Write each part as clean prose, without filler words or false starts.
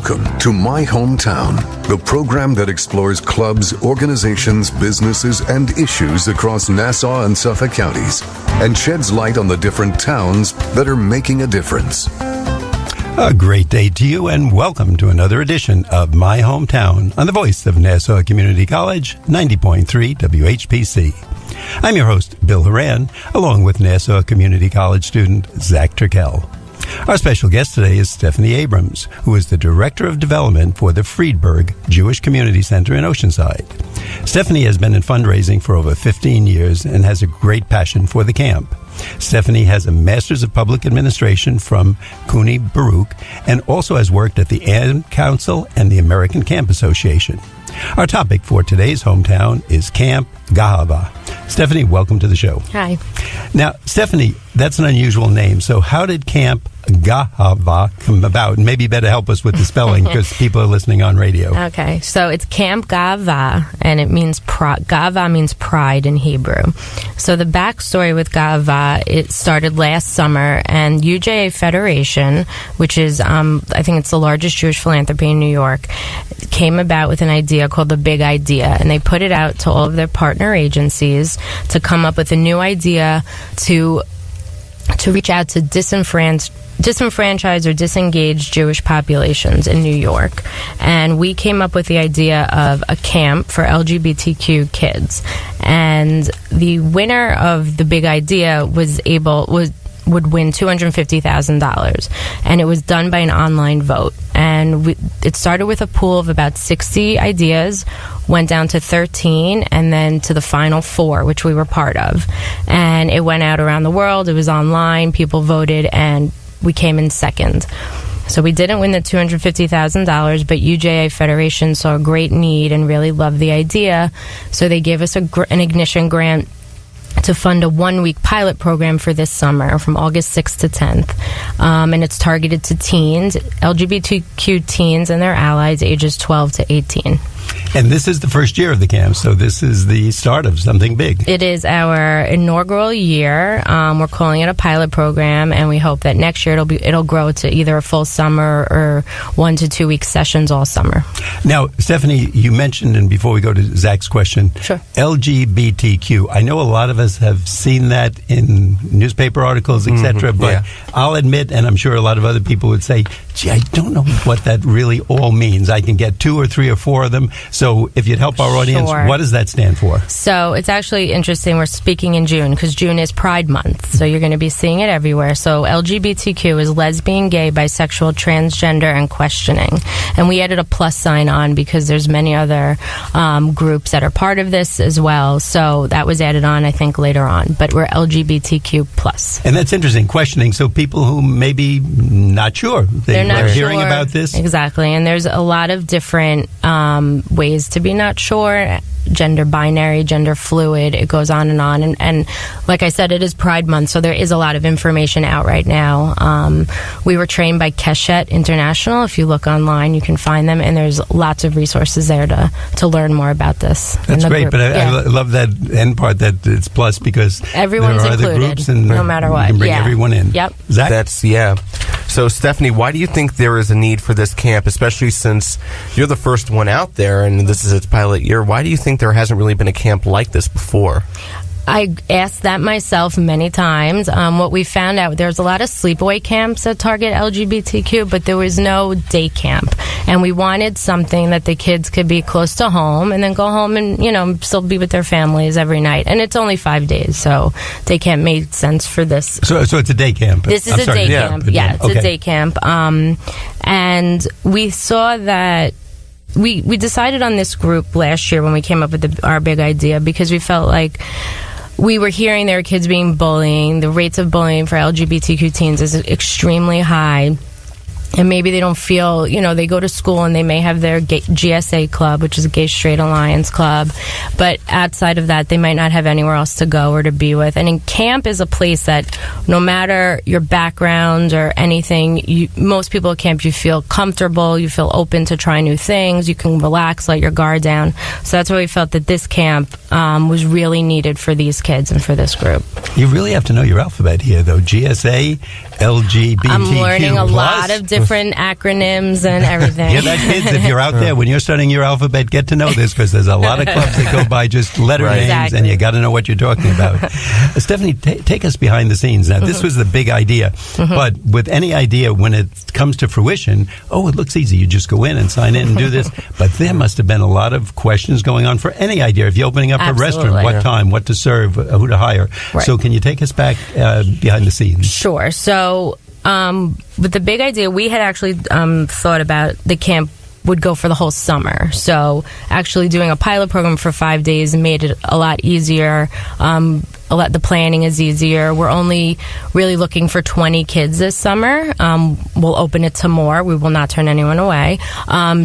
Welcome to My Hometown, the program that explores clubs, organizations, businesses, and issues across Nassau and Suffolk counties and sheds light on the different towns that are making a difference. A great day to you, and welcome to another edition of My Hometown on the voice of Nassau Community College, 90.3 WHPC. I'm your host, Bill Horan, along with Nassau Community College student Zach Turkel. Our special guest today is Stephanie Abrams, who is the Director of Development for the Friedberg Jewish Community Center in Oceanside. Stephanie has been in fundraising for over 15 years and has a great passion for the camp. Stephanie has a Master's of Public Administration from CUNY Baruch and also has worked at the Ad Council and the American Camp Association. Our topic for today's hometown is Camp Gahava. Stephanie, welcome to the show. Hi. Now, Stephanie, that's an unusual name. So how did Camp Gahava come about? And maybe you better help us with the spelling because people are listening on radio. Okay, so it's Camp Gahava, and it means Gahava means pride in Hebrew. So the backstory with Gahava, it started last summer, and UJA Federation, which is, I think it's the largest Jewish philanthropy in New York, came about with an idea called the Big Idea, and they put it out to all of their partner agencies to come up with a new idea to reach out to disenfranchised or disengaged Jewish populations in New York. And we came up with the idea of a camp for LGBTQ kids. And the winner of the Big Idea would win $250,000, and it was done by an online vote. And it started with a pool of about 60 ideas, went down to 13, and then to the final 4, which we were part of. And it went out around the world. It was online. People voted, and we came in second. So we didn't win the $250,000, but UJA Federation saw a great need and really loved the idea. So they gave us an ignition grant to fund a 1-week pilot program for this summer from August 6th to 10th. And it's targeted to teens, LGBTQ teens and their allies ages 12 to 18. And this is the first year of the camp, so this is the start of something big. It is our inaugural year. We're calling it a pilot program, and we hope that next year it'll grow to either a full summer or 1 to 2 week sessions all summer. Now, Stephanie, you mentioned, and before we go to Zach's question, sure, LGBTQ. I know a lot of us have seen that in newspaper articles, etc., but yeah. I'll admit, and I'm sure a lot of other people would say, gee, I don't know what that really all means. I can get 2 or 3 or 4 of them. So if you'd help our audience, Sure. What does that stand for? So it's actually interesting. We're speaking in June because June is Pride Month. So you're going to be seeing it everywhere. So LGBTQ is lesbian, gay, bisexual, transgender, and questioning. And we added a plus sign on because there's many other groups that are part of this as well. So that was added on, I think, later on. But we're LGBTQ plus. And that's interesting, questioning. So people who may be not sure. They're not hearing sure about this. Exactly. And there's a lot of different ways to be not sure. Gender binary, gender fluid, it goes on. And like I said, it is Pride Month, so there is a lot of information out right now. We were trained by Keshet International. If you look online, you can find them, and there's lots of resources there to learn more about this. That's great, group. but I love that end part that it's plus because everyone's there are included, other groups and no matter what. You can bring everyone in. Yep. Zach? So, Stephanie, why do you think there is a need for this camp, especially since you're the first one out there and this is its pilot year? Why do you think there hasn't really been a camp like this before? I asked that myself many times. What we found out, there's a lot of sleepaway camps that target LGBTQ, but there was no day camp. And we wanted something that the kids could be close to home and then go home and, still be with their families every night. And it's only 5 days, so day camp made sense for this. So it's a day camp? This is day camp. Yeah, it's a day camp. And we saw that we decided on this group last year when we came up with our big idea because we felt like we were hearing there were kids being bullied. The rates of bullying for LGBTQ teens is extremely high. And maybe they don't feel, they go to school and they may have their GSA club, which is a Gay Straight Alliance club. But outside of that, they might not have anywhere else to go or to be with. And in camp is a place that no matter your background or anything, most people at camp, you feel comfortable, you feel open to try new things, you can relax, let your guard down. So that's why we felt that this camp was really needed for these kids and for this group. You really have to know your alphabet here, though. GSA, LGBTQ+. I'm learning a lot of different different acronyms and everything. Yeah, that kids, if you're out there, when you're studying your alphabet, get to know this, because there's a lot of clubs that go by just letter names, Exactly. and you got to know what you're talking about. Stephanie, take us behind the scenes. Now, this was the big idea, but with any idea, when it comes to fruition, it looks easy. You just go in and sign in and do this. But there must have been a lot of questions going on for any idea. If you're opening up a restaurant, what time, what to serve, who to hire. Right. So can you take us back behind the scenes? Sure. So with the big idea, we had actually thought about the camp would go for the whole summer. So actually doing a pilot program for 5 days made it a lot easier. The planning is easier. We're only really looking for 20 kids this summer. We'll open it to more. We will not turn anyone away.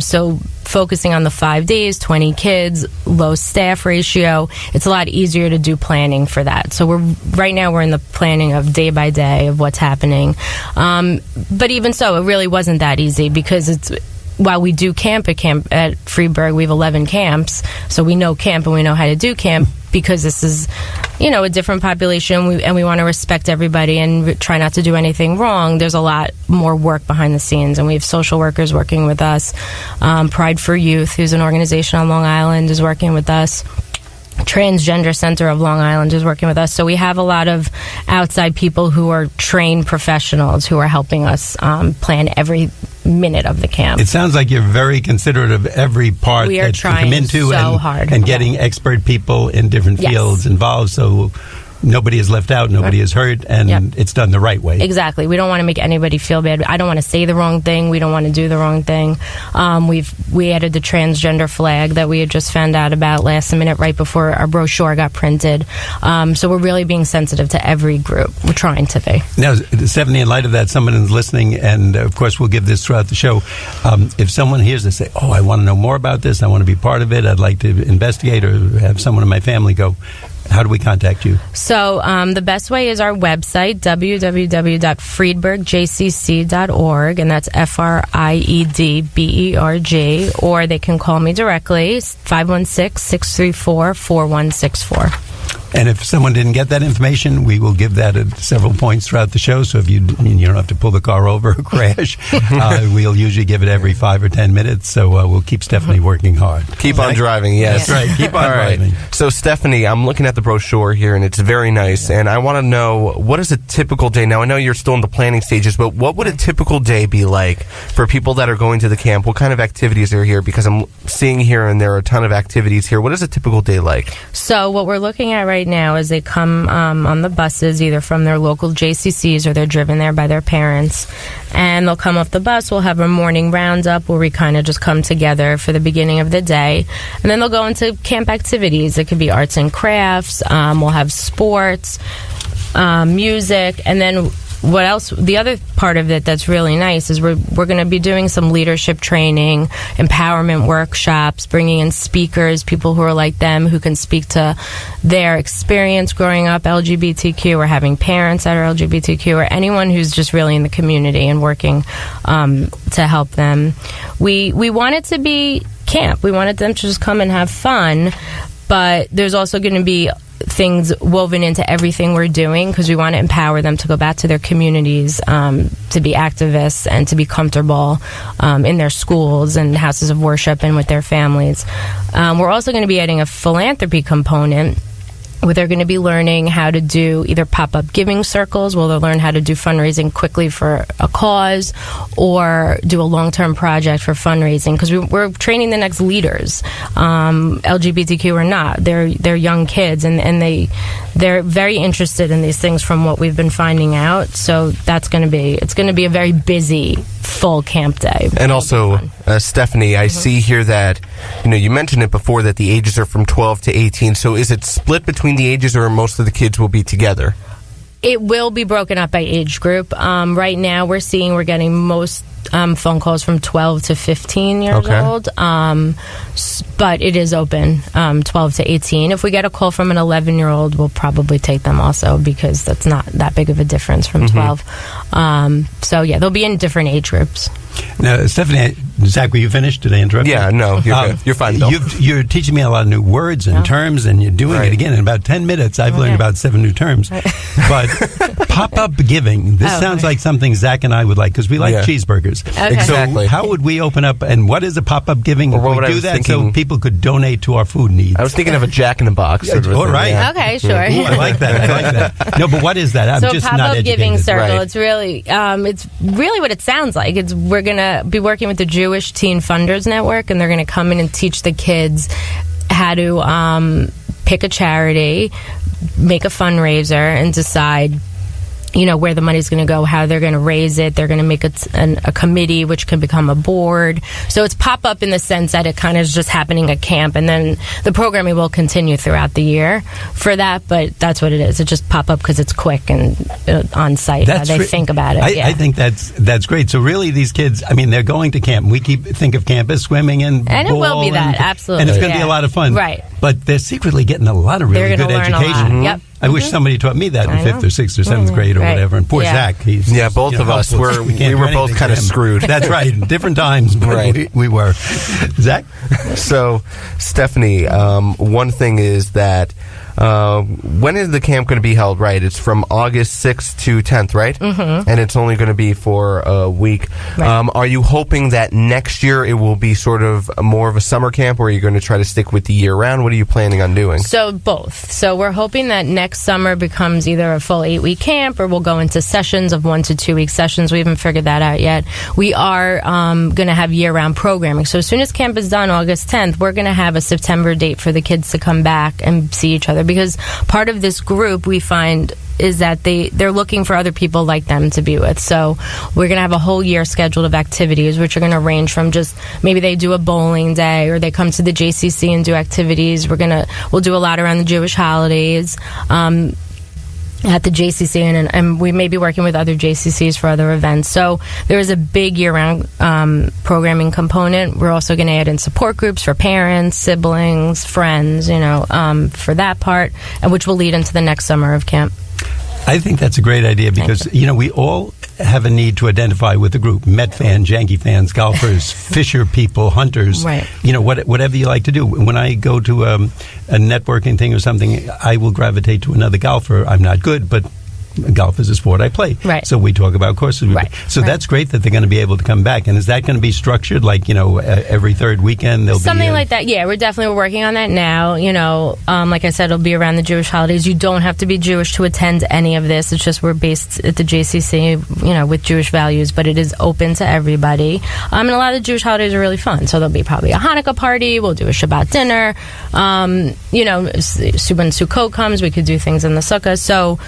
So focusing on the 5 days, 20 kids, low staff ratio, it's a lot easier to do planning for that. So right now we're in the planning of day by day of what's happening. But even so, it really wasn't that easy, because while we do camp at Friedberg, we have 11 camps, so we know camp and we know how to do camp, because this is, a different population, and we want to respect everybody and try not to do anything wrong. There's a lot more work behind the scenes, and we have social workers working with us. Pride for Youth, who's an organization on Long Island, is working with us. Transgender Center of Long Island is working with us. So we have a lot of outside people who are trained professionals who are helping us plan every minute of the camp. It sounds like you're very considerate of every part we are that you trying come into, so hard. and getting expert people in different fields involved, so nobody is left out, nobody is hurt, and it's done the right way. Exactly. We don't want to make anybody feel bad. I don't want to say the wrong thing. We don't want to do the wrong thing. We added the transgender flag that we had just found out about last minute, right before our brochure got printed. So we're really being sensitive to every group. We're trying to be. Now, Stephanie, in light of that, someone is listening, and of course we'll give this throughout the show. If someone hears this, say, I want to know more about this, I want to be part of it, I'd like to investigate, or have someone in my family go, how do we contact you? So the best way is our website, www.friedbergjcc.org, and that's FRIEDBERG, or they can call me directly, 516-634-4164. And if someone didn't get that information, we will give that at several points throughout the show. So if you don't have to pull the car over or crash, we'll usually give it every 5 or 10 minutes. So we'll keep Stephanie working hard. Keep on driving, yes. That's right. Keep on driving. So, Stephanie, I'm looking at the brochure here, and it's very nice. And I want to know, what is a typical day? Now, I know you're still in the planning stages, but what would a typical day be like for people that are going to the camp? What kind of activities are here? Because I'm seeing here, and there are a ton of activities here. What is a typical day like? So what we're looking at right now is they come on the buses, either from their local JCCs or they're driven there by their parents, and they'll come off the bus. We'll have a morning roundup where we kind of just come together for the beginning of the day, and then they'll go into camp activities. It could be arts and crafts. We'll have sports, music, and then what else? The other part of it that's really nice is we're going to be doing some leadership training, empowerment workshops, bringing in speakers, people who are like them, who can speak to their experience growing up LGBTQ, or having parents that are LGBTQ, or anyone who's just really in the community and working to help them. We want it to be camp. We wanted them to just come and have fun, but there's also going to be things woven into everything we're doing, because we want to empower them to go back to their communities, to be activists and to be comfortable in their schools and houses of worship and with their families. We're also going to be adding a philanthropy component, where they're going to be learning how to do either pop-up giving circles, where they'll learn how to do fundraising quickly for a cause, or do a long-term project for fundraising, because we're training the next leaders, LGBTQ or not. They're young kids, and they're very interested in these things from what we've been finding out. So it's going to be a very busy, full camp day. And also, Stephanie, I see here that you mentioned it before, that the ages are from 12 to 18. So is it split between the ages, or most of the kids will be together? It will be broken up by age group. Right now, we're getting most phone calls from 12 to 15 years old. But it is open 12 to 18. If we get a call from an 11-year-old, we'll probably take them also, because that's not that big of a difference from 12. So, yeah, they'll be in different age groups. Now, Stephanie, Zach, were you finished? Did I interrupt you? Yeah, no, you're good. You're fine, Bill. You're teaching me a lot of new words and terms, and you're doing it again in about 10 minutes. I've learned about 7 new terms. But pop-up giving, this sounds like something Zach and I would like, because we like cheeseburgers. Okay. Exactly. So how would we open up, and what is a pop-up giving? Or what we I do was that thinking- so people could donate to our food needs. I was thinking of a Jack in the Box. Sort of All thing, right. yeah. Okay, sure. Ooh, I like that. No, but what is that? I'm So just pop-up not educated. giving circle. Right. It's really what it sounds like. We're gonna be working with the Jewish Teen Funders Network, and they're gonna come in and teach the kids how to pick a charity, make a fundraiser, and decide where the money's going to go, how they're going to raise it. They're going to make a committee, which can become a board. So it's pop-up in the sense that it kind of is just happening at camp, and then the programming will continue throughout the year for that, but that's what it is. It just pop-up because it's quick and on site, how they think about it. I think that's great. So really, these kids, they're going to camp. We think of camp as swimming and it will be that, absolutely. And it's going to be a lot of fun. Right. But they're secretly getting a lot of really They're good gonna learn education. a lot. Yep. I wish somebody taught me that in I know. 5th or 6th or 7th grade or Right. whatever. And poor Zach, he's both of us helpless. we can't were do both anything kind of for him. screwed. That's right. Different times, but Right. we were. Zach? So, Stephanie, one thing is that when is the camp going to be held, right? It's from August 6th to 10th, right? Mm-hmm. And it's only going to be for a week. Right. Are you hoping that next year it will be sort of more of a summer camp, or are you going to try to stick with the year-round? What are you planning on doing? So both. So we're hoping that next summer becomes either a full 8-week camp, or we'll go into sessions of 1 to 2 week sessions. We haven't figured that out yet. We are going to have year-round programming. So as soon as camp is done, August 10th, we're going to have a September date for the kids to come back and see each other, because part of this group we find is that they're looking for other people like them to be with. So we're going to have a whole year scheduled of activities, which are going to range from just maybe they do a bowling day, or they come to the JCC and do activities. We'll do a lot around the Jewish holidays at the JCC, and we may be working with other JCCs for other events. So there is a big year-round programming component. We're also going to add in support groups for parents, siblings, friends, for that part, and which will lead into the next summer of camp. I think that's a great idea because, we all have a need to identify with the group. Met fans, Yankee fans, golfers, Fisher people, hunters. Right. Whatever you like to do. When I go to a networking thing or something, I will gravitate to another golfer. I'm not good, but golf is a sport I play. Right. So we talk about courses. Right. So that's great that they're going to be able to come back. And is that going to be structured like, every third weekend there'll Something be like that. Yeah, we're working on that now. Like I said, it'll be around the Jewish holidays. You don't have to be Jewish to attend any of this. It's just we're based at the JCC, with Jewish values, but it is open to everybody. And a lot of the Jewish holidays are really fun. So there'll be probably a Hanukkah party. We'll do a Shabbat dinner. When Sukkot comes, we could do things in the Sukkah. So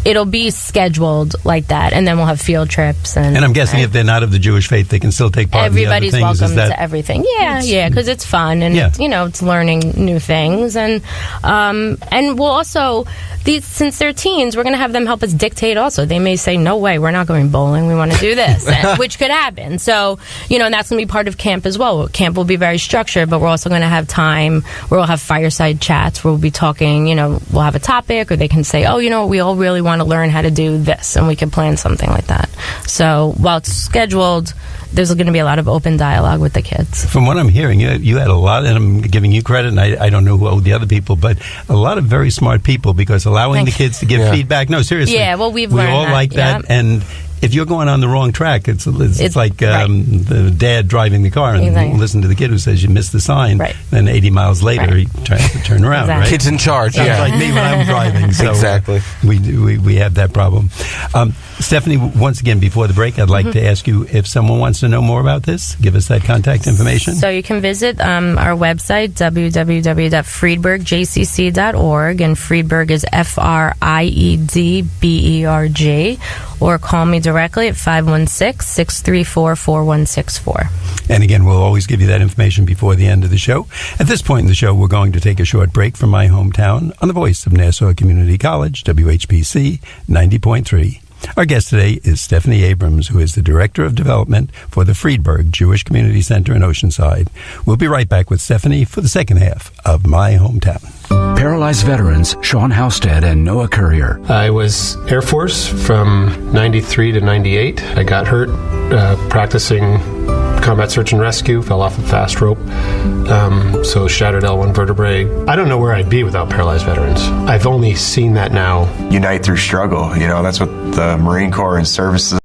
it'll be scheduled like that, and then we'll have field trips. And I'm guessing if they're not of the Jewish faith, they can still take part everybody's in the other things. welcome to everything. Yeah, because it's fun, and it's learning new things, and we'll also since they're teens, we're going to have them help us dictate. Also, they may say, "No way, we're not going bowling. We want to do this," which could happen. So and that's going to be part of camp as well. Camp will be very structured, but we're also going to have time where we'll have fireside chats where we'll be talking. We'll have a topic, or they can say, "Oh, we all really want to learn how to do this," and we can plan something like that. So while it's scheduled, there's going to be a lot of open dialogue with the kids. From what I'm hearing, you had a lot, and I'm giving you credit, and I don't know who the other people, but a lot of very smart people, because allowing the kids to give feedback. No, seriously. Yeah, well, we all that. like that, and if you're going on the wrong track, it's like right. the dad driving the car and exactly. listen to the kid who says you missed the sign. Right. Then 80 miles later, he tries to turn around. Exactly. Right? Kid's in charge. Sounds Yeah, like me when I'm driving. So, exactly. We have that problem. Stephanie, once again, before the break, I'd like to ask you if someone wants to know more about this, give us that contact information. So you can visit our website, www.friedbergjcc.org, and Friedberg is FRIEDBERG, or call me directly at 516-634-4164. And again, we'll always give you that information before the end of the show. At this point in the show, we're going to take a short break from my hometown on the voice of Nassau Community College, WHPC 90.3. Our guest today is Stephanie Abrams, who is the Director of Development for the Friedberg Jewish Community Center in Oceanside. We'll be right back with Stephanie for the second half of My Hometown. Paralyzed veterans Sean Halstead and Noah Courier. I was Air Force from 93 to 98. I got hurt practicing combat search and rescue, fell off a fast rope, so shattered L1 vertebrae. I don't know where I'd be without paralyzed veterans. I've only seen that now. Unite through struggle, that's what the Marine Corps and services